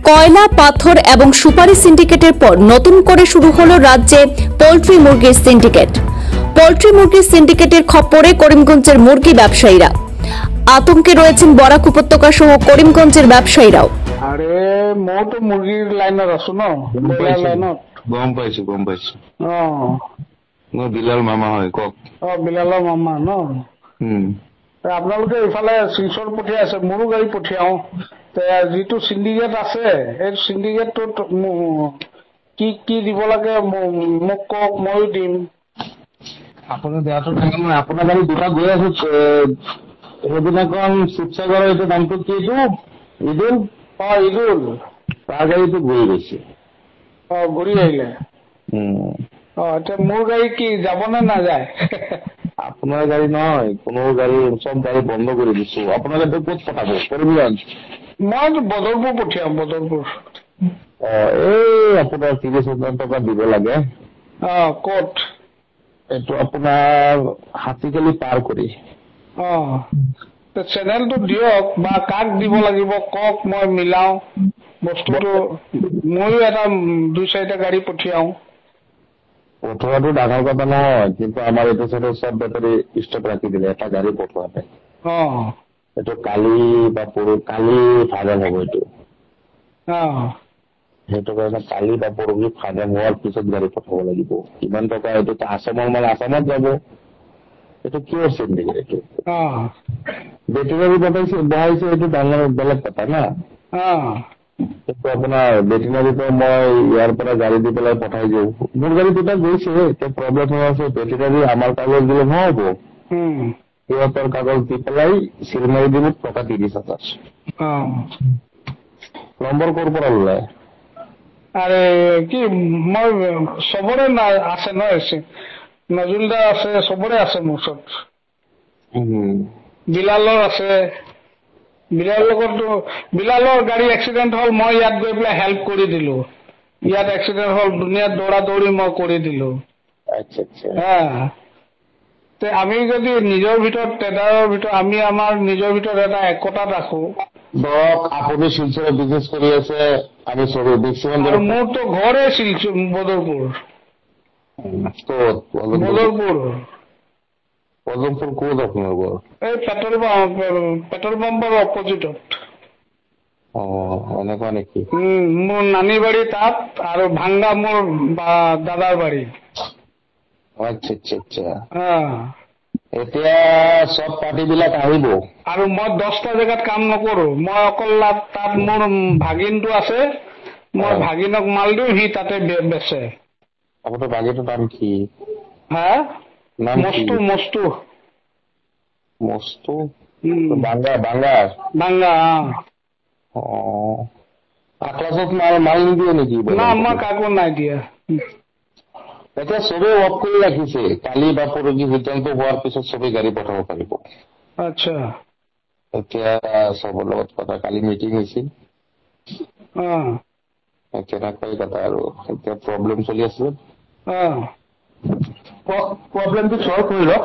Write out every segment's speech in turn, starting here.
কয়লা পাথর এবং সুপারি সিন্ডিকেটের পর নতুন করে শুরু হলো রাজ্যে পোল্ট্রি মুরগির সিন্ডিকেট। পোল্ট্রি মুরগির সিন্ডিকেটের খপ্পরে করিমগঞ্জের মুরগি ব্যবসায়ীরা। আতঙ্কে রয়েছেন বরাক উপত্যকা সহ করিমগঞ্জের ব্যবসায়ীরাও। আরে মই তো মুরগির লাইনত আছো ন, লাইনত গম পাইছো মই বিলাল মামা হয়। কক বিলালৰ মামা ন। আপোনালোকে ইফালে শিলচৰ পঠিয়াই আছে, মোৰো গাড়ী পঠিয়াও। যিটো সিন্ডিকেট আছে এই সিন্ডিকেটটোত কি কি দিব লাগে মোক কওক, ময়ো দিম। আপোনাৰ দেহাটো থাকে নহয়। আপোনাৰ গাড়ী দুটা গৈ আছো। সেইদিনাখন শিৱসাগৰৰ এইটো নামটো কি, এইটো ঈদুল। ঈদুল তাৰ গাড়ীটো ঘূৰি গৈছে। ঘূৰি আহিলে। এতিয়া মোৰ গাড়ী কি যাবনে নাযায়? আপোনাৰ গাড়ী নহয়, কোনো গাড়ী, চব গাড়ী বন্ধ কৰি দিছো। আপোনাৰ গাড়ীটো ক'ত পঠাব? কৰিমগঞ্জ? মই বদৰপুৰ পঠিয়াম, বদৰপুৰ। এই আপোনাৰ 30,000 টকা দিব লাগে। ক'ত? এইটো আপোনাৰ হাতীকালি পাৰ কৰি। চেনেলটো দিয়ক বা কাক দিব লাগিব কওক, মই মিলাও বস্তুটো। ময়ো এটা 2-4টা গাড়ী পঠিয়াও। পঠোৱাটো ডাঙৰ কথা নহয়, কিন্তু আমাৰ এইটো চাইডে চব বেটাৰী ষ্টক ৰাখি দিলে এটা গাড়ী পঠোৱাতে। এইটো কালি বা কালি ফাইনেল হ'ব এইটো। সেইটো কাৰণে কালি বা পৰহি ফাইনেল হোৱাৰ পিছত গাড়ী পঠাব লাগিব। কিমান টকা? এইটো আসামৰ মাল আসামত যাব। এইটো কিয় চিন্ডিকেট? এইটো বেটেনাৰী বহাইছে, এইটো ডাঙৰ বেলেগ কথা না। কিন্তু আপোনাৰ বেটেনাৰীটো মই ইয়াৰ পৰা গাড়ী দি পেলাই পঠাই দিওঁ। মোৰ গাড়ী দুটা গৈছে, এতিয়া প্ৰব্লেম হৈ আছে। বেটেনাৰী আমাৰ কাগজ দিলে নহ'ব, সিহঁতৰ কাগজ দি পেলাই চিল মাৰি দিব, টকা 30,000। নম্বৰ ক'ৰ পৰা ওলাই? আরে কি মই সবরে আছে ন, নজরুলদা আছে, সবরে আছে মোৰ ওচৰত। বিলালৰ আছে। বিলালৰ গাড়ী এক্সিডেণ্ট হ'ল, মই ইয়াত গৈ পেলাই হেল্প কৰি দিলো। ইয়াত এক্সিডেণ্ট হ'ল, দুনিয়াত দৌৰা দৌৰি মই কৰি দিলো। আমি যদি নিজৰ ভিতৰত ট্ৰেডাৰৰ ভিতৰত আমি আমাৰ নিজৰ ভিতৰত এটা একতাত ৰাখো। ধৰক আপুনি শিলচৰত বিজনেছ কৰি আছে, আমি চবেই মোৰতো ঘৰে শিলচৰ, বদৰপুৰ। পদমপুৰ ক'ত আপোনাৰ ঘৰ? এই পেট্ৰল পাম্পৰ অপজিটত। এনেকুৱা নেকি? মোৰ নানী বাৰী তাত, আৰু ভাংগা মোৰ দাদাৰ বাৰী। আচ্ছা। এতিয়া চব পাৰ্টি বিলাক আহিব। আৰু মই 10টা জেগাত কাম নকৰো, মই অকল তাত মোৰ ভাগিনটো আছে, মই ভাগিনক মাল দিওঁ, সি তাতে বেচে। আপোনাৰ ভাগিনটোৰ নাম কি? মস্তু বাংলা। ক্লাছত মাল নিদিয়ে নেকি? না, মই কাকো নাই দিয়া। এতিয়া চবেই অফ কৰি ৰাখিছে, কালি বা পৰহি সিদ্ধান্ত হোৱাৰ পিছত চবেই গাড়ী পঠাব পাৰিব। আচ্ছা। এতিয়া চবৰ লগত কথা, কালি মিটিং হৈছিল, কেনেকৈ কথা আৰু এতিয়া প্ৰব্লেম চলি আছে। প্ৰব্লেমটো চল্ভ হৈ লওক।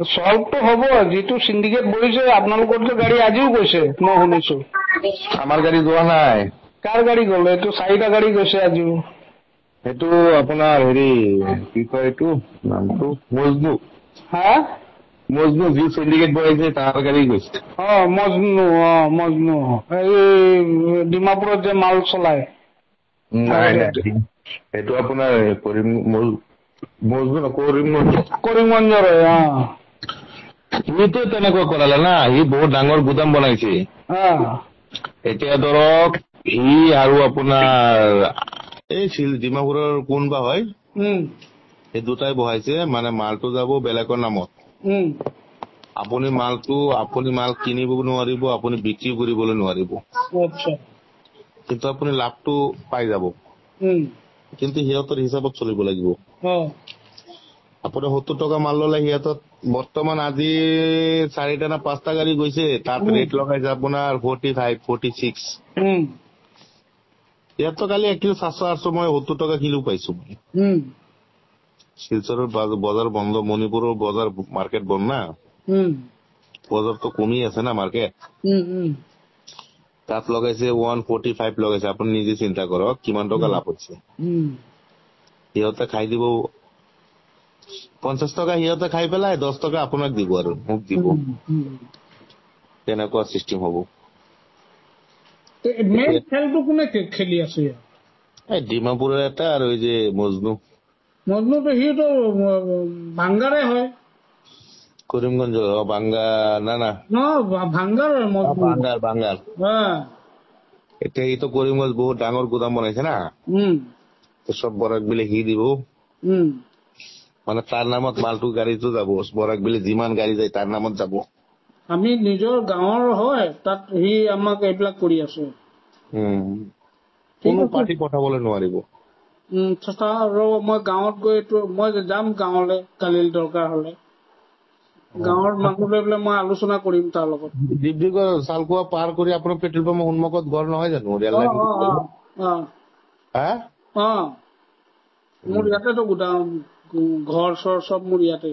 সলভটো হ'ব। যিটো সিন্ডিকেট বহিছে, আপোনালোকৰতো গাড়ী আজিও গৈছে, মই শুনিছো। আমাৰ গাড়ী যোৱা নাই। কাৰ গাড়ী গ'ল? এইটো 4টা গাড়ী গৈছে আজিও। সেইটো আপোনাৰ কি কয় এইটো নামটো? মজনু যি সিন্ডিকেট বহাইছে তাৰ গাড়ী গৈছে। মজনু এই ডিমাপুৰত যে মাল চলায়। নাই, সেইটো আপোনাৰ কৰিমগঞ্জৰ। সিটো তেনেকুৱা কৰালে না, সি বহুত ডাঙৰ গুদাম বনাইছে। এতিয়া ধৰক সি আৰু আপোনাৰ এই ডিমাপুৰৰ কোনবা হয়, এই দুটাই বহাইছে। মানে মালটো যাব বেলেগৰ নামত। আপুনি মাল কিনিব নোৱাৰিব, আপুনি বিক্ৰী কৰিবলৈ নোৱাৰিব, কিন্তু আপুনি লাভটো পাই যাব। কিন্তু সিহঁতৰ হিচাপত চলিব লাগিব। আপুনি 70 টকা মাল ললে, সিহঁতত বৰ্তমান আজি 4টা না 5টা গাড়ী গৈছে, তাত ৰেট লগাইছে আপোনাৰ 45, 46। সিহঁতৰ কালি 1 কিলো 700-800, মই 70 টকা কিলো পাইছো। শিলচৰৰ বজাৰ বন্ধ, মণিপুৰৰ বজাৰ মাৰ্কেট বন্ধ না, বজাৰটো কমি আছে না মাৰ্কেট। তাত লগাইছে 145 লগাইছে। আপুনি নিজে চিন্তা কৰক কিমান টকা লাভ হৈছে। সিহঁতে খাই দিব 50 টকা, সিহঁতে খাই পেলাই 10 টকা আপোনাক দিব আৰু মোক দিব, তেনেকুৱা চিষ্টেম হ'ব। মেইন খেলটো কোনে খেলি আছে? ডিমাপুৰৰ এটা আৰু এই যে মজনু। মজনুটো সিটো ভাঙ্গাৰে হয়। কৰিমগঞ্জ বাংগা না ভাঙ্গাৰ বাংগাৰ। এতিয়া সিটো কৰিমগঞ্জ বহুত ডাঙৰ গুদাম বনাইছে না, চব বৰাক বিলে সি দিব। মানে তাৰ নামত মালটো গাড়ীটো যাব, বৰাক বিলে যিমান গাড়ী যায় তাৰ নামত যাব। আমি নিজৰ গাঁৱৰ হয়, তাত সি আমাক এইবিলাক কৰি আছে। কোনো পাৰ্টি পঠাবলৈ নোৱাৰিব। আৰু মই গাঁৱত গৈ মই যাম গাঁৱলৈ কালি দৰকাৰ হলে। গাঁৱৰ মানুহ লৈ পেলাই মই আলোচনা কৰিম তাৰ লগত। ডিব্ৰুগড় চালকুৱা পাৰ কৰি আপোনাৰ পেট্ৰল পাম্পৰ সন্মুখত ঘৰ নহয় জানো? মোৰ ইয়াতেতো গুদাম, ঘৰ চৰ চব মোৰ ইয়াতে।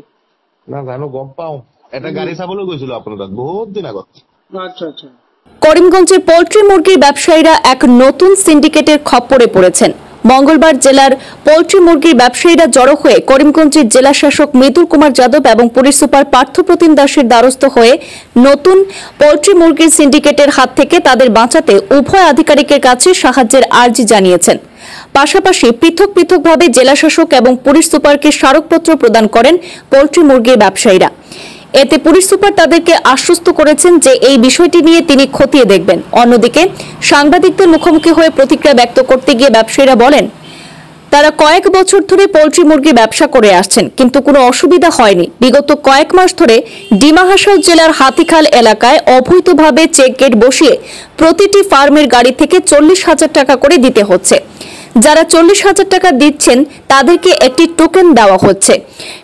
না জানো, গম পাও। এটা গাড়ী চাবলৈ গৈছিলো আপোনাৰ তাত বহুত দিন আগত। আচ্ছা আচ্ছা। করিমগঞ্জের পোল্ট্রি মুরগির ব্যবসায়ীরা এক নতুন সিন্ডিকেটের খপ্পরে পড়েছেন। মঙ্গলবার জেলার পোল্ট্রি মুরগির ব্যবসায়ীরা জড়ো হয়ে করিমগঞ্জের জেলা শাসক মৃদুল কুমার যাদব এবং পুলিশ সুপার পার্থপ্রতিম দাসের দ্বারস্থ হয়ে নতুন পোল্ট্রি মুরগির সিন্ডিকেটের হাত থেকে তাদের বাঁচাতে উভয় আধিকারিকের কাছে সাহায্যের আর্জি জানিয়েছেন। পাশাপাশি পৃথক পৃথকভাবে জেলা শাসক এবং পুলিশ সুপারকে স্মারকপত্র প্রদান করেন পোল্ট্রি মুরগির ব্যবসায়ীরা। এতে পুলিশ সুপার তাদেরকে আশ্বস্ত করেছেন যে এই বিষয়টি নিয়ে তিনি খতিয়ে দেখবেন। অন্যদিকে সাংবাদিকদের মুখোমুখি হয়ে প্রতিক্রিয়া ব্যক্ত করতে গিয়ে ব্যবসায়ীরা বলেন, তারা কয়েক বছর ধরে পোল্ট্রি মুরগি ব্যবসা করে আসছেন, কিন্তু কোনো অসুবিধা হয়নি। বিগত কয়েক মাস ধরে ডিমা হাসাও জেলার হাতিখাল এলাকায় অবৈধভাবে চেক গেট বসিয়ে প্রতিটি ফার্মের গাড়ি থেকে 40,000 টাকা করে দিতে হচ্ছে। যারা 40,000 টাকা দিচ্ছেন তাদেরকে একটি টোকেন দেওয়া হচ্ছে।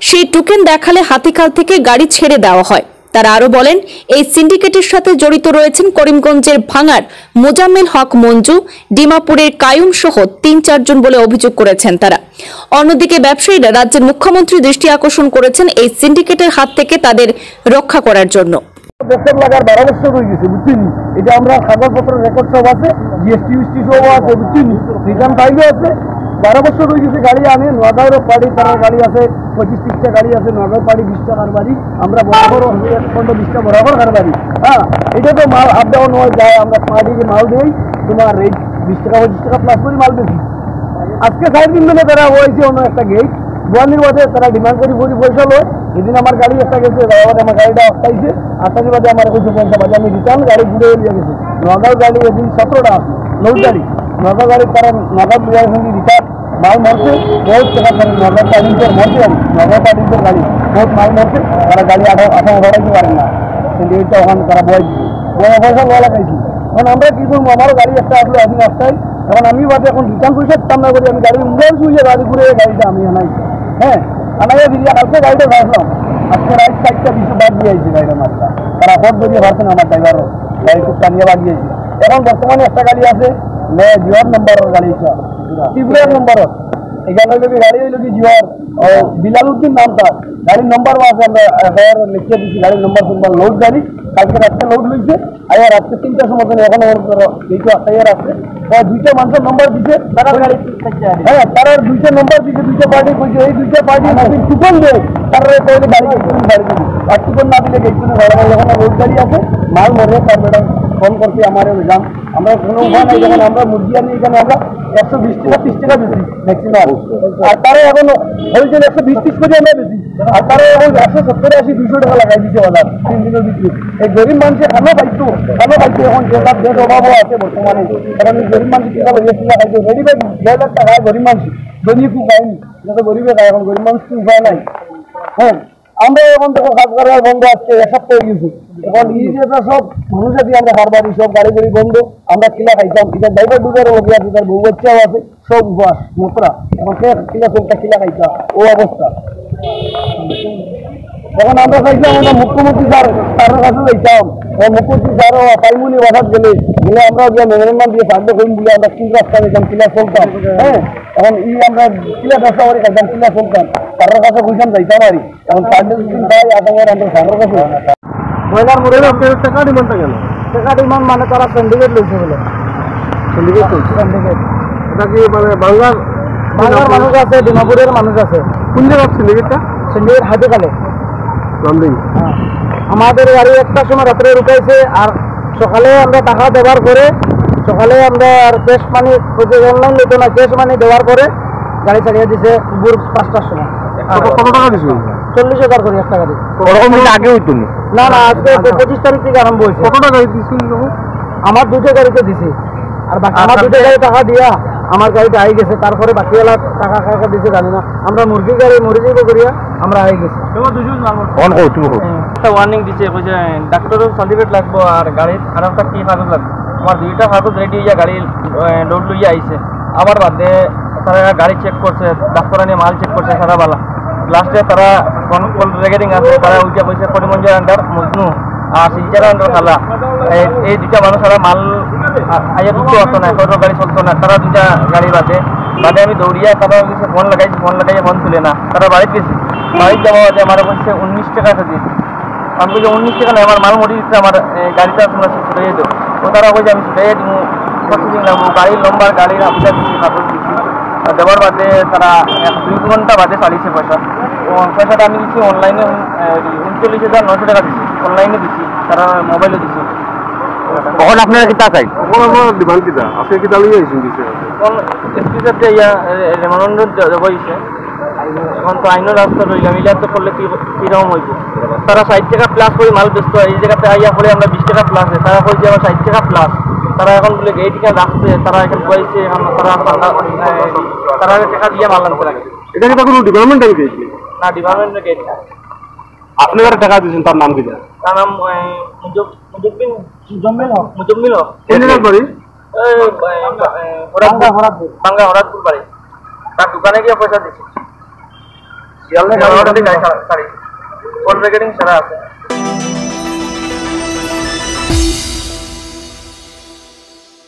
সেই টোকেন দেখালে হাতিখাল থেকে গাড়ি ছেড়ে দেওয়া হয়। তারা আরো বলেন, এই সিন্ডিকেটের সাথে জড়িত রয়েছেন করিমগঞ্জের ভাঙার মোজাম্মেল হক মঞ্জু, ডিমাপুরের কায়ুম সহ 3-4 জন বলে অভিযোগ করেছেন তারা। অন্যদিকে ব্যবসায়ীরা রাজ্যের মুখ্যমন্ত্রী দৃষ্টি আকর্ষণ করেছেন এই সিন্ডিকেটের হাত থেকে তাদের রক্ষা করার জন্য। বেতন লাগার 12 বছর হয়ে গেছে, বুঝছেন? এটা আমরা কাগজপত্র রেকর্ড সব আছে, জিএসটি ইউএসটি সব আছে, বুঝছেন? রিটার্ন ফাইলও আছে। 12 বছর হয়ে গেছে গাড়ি আনে। নোয়াগাঁওয়ের পার্টি তার গাড়ি আছে, 25-30টা গাড়ি আছে। নোয়াগাঁও পার্টি 20টা কারবারি, আমরা বরাবর 20টা বরাবর কারবারি। এটা তো মাল আপ ডাউন হয়ে যায়। আমরা পার্টিকে মাল দিই, তোমার রেট 20 টাকা 25 টাকা প্লাস করে মাল বেশি। আজকে 4 দিন ধরে তারা হয়েছে অন্য একটা গেট গোয়ালির বাদে, তারা ডিমান্ড করে পয়সা লয়। এদিন আমার গাড়ি একটা গেছে, আমার গাড়িটা আটটাইছে, 8টার বাদে আমার কইছে 50 বাজে, আমি রিটার্ন গাড়ি ঘুরে নিয়ে গেছি। নগাঁও গাড়ি এদিন 17টা লোড গাড়ি, নগাঁও গাড়ি তারা নগাঁও বিজয় সঙ্গী রিটার্ন মাল মারছে বহুত টাকা। নগাঁও পার্টির মরছে গাড়ি, নগাঁও পার্টির গাড়ি বহুত মাল মারছে। তারা গাড়ি আঠা ধরাইতে পারেন না, সিন্ডিকেটটা ওখানে তারা বয় পয়সা লওয়া লাগাইছি। এখন আমরা কি করবো? আমারও গাড়ি একটা আসলো এদিন 8টায়। এখন আমি বাদে এখন রিটার্ন পয়সা সামনা করি, আমি গাড়ি উড়ান শুয়ে গাড়ি ঘুরে গাড়িটা আমি আনাই। আনাইয়া দিদি কালকে গাড়িটা ভাবলাম, আজকে রাইট সাইডটা কিছু বাদ দিয়ে আইছি গাড়িটা মাত্রা। তারা হট ধরিয়ে ভাবছেন আমার ড্রাইভারও গাড়ি খুব টানিয়ে বাদ দিয়েছি। এখন বর্তমানে একটা গাড়ি আছে জিওর নম্বরের গাড়িটা, ত্রিপুরার নম্বরের। এখানে যদি গাড়ি হইল কি জিওর বিলালউদ্দিন নাম তার, গাড়ির নম্বরও আছে। আমরা এফআইআর লিখে দিচ্ছি গাড়ির নম্বর লোড গাড়ি। কালকে রাত্রে লোড লইছে, আবার রাত্রে 3টার সময় এখন যেহেতু এফআইআর আছে, 2টা মানুষের নম্বর দিচ্ছে। তারা গাড়ি তারা 2টা নম্বর দিচ্ছে, 2টা পার্টি কইছে। এই 2টা পার্টি যদি টুকন দেয় তারা কইলে গাড়ি গাড়ি দিবি, আর টুকন না দিলে গেট ভাড়া। যখন লোড গাড়ি আছে মাল মরে, তার ম্যাডাম ফোন করছি আমার যান। আমরা কোনো উপায় নাই, যখন আমরা মুরগি আনি এখানে আমরা 120 টাকা 30 টাকা বেশি ম্যাক্সিমাম। আর তারা এখন হয়েছে 120-30 করে আমরা বেশি। আর তারা এখন 170-80-200 টাকা লাগাই দিচ্ছে বাজার 3 দিনের বিক্রি। এই গরিব মানুষের খানো পাইতো এখন যেটা দেশ অভাবও আছে বর্তমানে। কারণ এই গরিব মানুষ কিভাবে রেস্টিলা খাইছে, রেডিমেড 1,000 টাকা খায় গরিব মানুষ, ধনী খুব পায়নি, যত গরিবে খায়। এখন গরিব মানুষ খুব উপায় নাই। আমরা এখন দেখো কাজ করার বন্ধ আজকে 1 সপ্তাহ হয়ে গেছে। এখন ইজিটা সব মানুষের দিয়ে আমরা কারবারি, সব গাড়ি গাড়ি বন্ধ। আমরা কিলা খাইতাম, এটা ড্রাইভার ডুবের লোক আছে, তার বউ বাচ্চাও আছে, সব উপাস মোতরা। এখন কিলা চলটা কিলা খাইতাম ও অবস্থা। এখন আমরা চাইছিলাম আমরা মুখ্যমন্ত্রী স্যারের কাছে যাইতাম। মুখ্যমন্ত্রী স্যারও পাইমুনি বাসাত গেলে আমরা গিয়ে মেমোরেন্ডাম দিয়ে সাহায্য করি বলে আমরা কি রাস্তা যেতাম, কিলা চলতাম। এখন আমরা কিলা ব্যবসা করে খাইতাম, কিলা চলতাম, স্যারের কাছে বুঝতাম যাইতাম আর। এখন 4 দিন পাই আসামের আমরা স্যারের কাছে ময়লার মরে টাকা ডিমান্ডটা গেল টাকা ডিমান্ড মানে তারা সিন্ডিকেট লইছে বলে সিন্ডিকেট এটা কি মানে বাংলার মানুষ আছে, ডিমাপুরের মানুষ আছে। কোন জায়গার সিন্ডিকেটটা? সিন্ডিকেট হাতিকালে আমাদের গাড়ি একটার সময় রাত্রে রুকাইছে, আর সকালে আমরা টাকা দেওয়ার পরে সকালে আমরা আর ক্যাশ মানি অনলাইন নিত না, ক্যাশ মানি দেওয়ার পরে গাড়ি ছাড়িয়ে দিছে ভোর 5টার সময়। কত টাকা দিছিল? 40,000 করে একটা গাড়ি। আগে হইতো না, না আজকে 25 তারিখ থেকে আরম্ভ হয়েছে। কত টাকা দিছিল? আমার দুটো গাড়িতে দিছি, আর বাকি আমার দুটো গাড়ি টাকা দিয়া আমার গাড়িটা আই গেছে, তারপরে বাকি এলাক টাকা খাকা দিছে জানি না। আমরা মুরগির গাড়ি মরে করিয়া আমরা আই গেছি। একটা ওয়ার্নিং দিছে, কইছে ডাক্তারও সার্টিফিকেট লাগবো আর গাড়ির আর একটা কি কাগজ লাগবে। আমার দুইটা কাগজ রেডি হইয়া গাড়ি লোড লইয়া আইছে। আবার বাদে তারা গাড়ি চেক করছে, ডাক্তার নিয়ে মাল চেক করছে সারা বেলা। লাস্টে তারা কল রেকর্ডিং আছে, তারা উইটা কইছে করিমগঞ্জের আন্ডার মজনু আর শিলচরের আন্ডার খালা। এই দুইটা মানুষ তারা মাল আইয়া ঢুকতে পারতো না, কোনো গাড়ি চলতো না। তারা দুইটা গাড়ি বাদে আমি দৌড়িয়া তারা কিছু ফোন লাগাইছি, ফোন তুলে না। তারা বাড়িতে গেছি, বাড়িতে যাওয়া বাদে আমার বলছে 19 টাকা দিয়েছি। আমি বলছি 19 টাকা নেই, আমার মাল মরি দিচ্ছে, আমার গাড়িটা তোমরা ছুটাইয়ে দেবো। তো তারা বলছে আমি ছুটাইয়ে দিব, প্রতিদিন লাগবো। গাড়ির নম্বর গাড়ির হাবিটা দিচ্ছি, কাগজ দিচ্ছি। দেওয়ার বাদে তারা 2 ঘন্টা বাদে চালিয়েছে পয়সা। পয়সাটা আমি দিচ্ছি অনলাইনে 39,900 টাকা দিচ্ছি, অনলাইনে দিচ্ছি, তারা মোবাইলে দিচ্ছি। তখন আপনারা কিতা চাই? তখন আমরা ডিমান্ড কিতা আজকে কিতা লইয়া আইছেন দিছে? এখন এসপিতে ইয়া রেমানন্দ হইছে। এখন তো আইনের রাস্তা রইলাম, ইলা তো করলে কিরকম হইব? তারা 60 টাকা প্লাস করে মাল বেচত, এই জায়গাতে আইয়া পরে আমরা 20 টাকা প্লাস। তারা কইছে আমার 60 টাকা প্লাস। তারা এখন বলে এই টাকা রাখছে, তারা এখন কইছে তারা টাকা দিয়ে মাল আনতে লাগে। এটা কি কোনো ডিপার্টমেন্ট থেকে দিয়েছে? না, ডিপার্টমেন্টের গেট না। আপনি যারা টাকা দিয়েছেন তার নাম কি? তার নাম মুজম্মিল হক। কোন জায়গার বাড়ি? বাঙ্গা হরাদপুর বাড়ি। তার দোকানে গিয়ে পয়সা দিচ্ছি, কল রেকর্ডিং সারা আছে।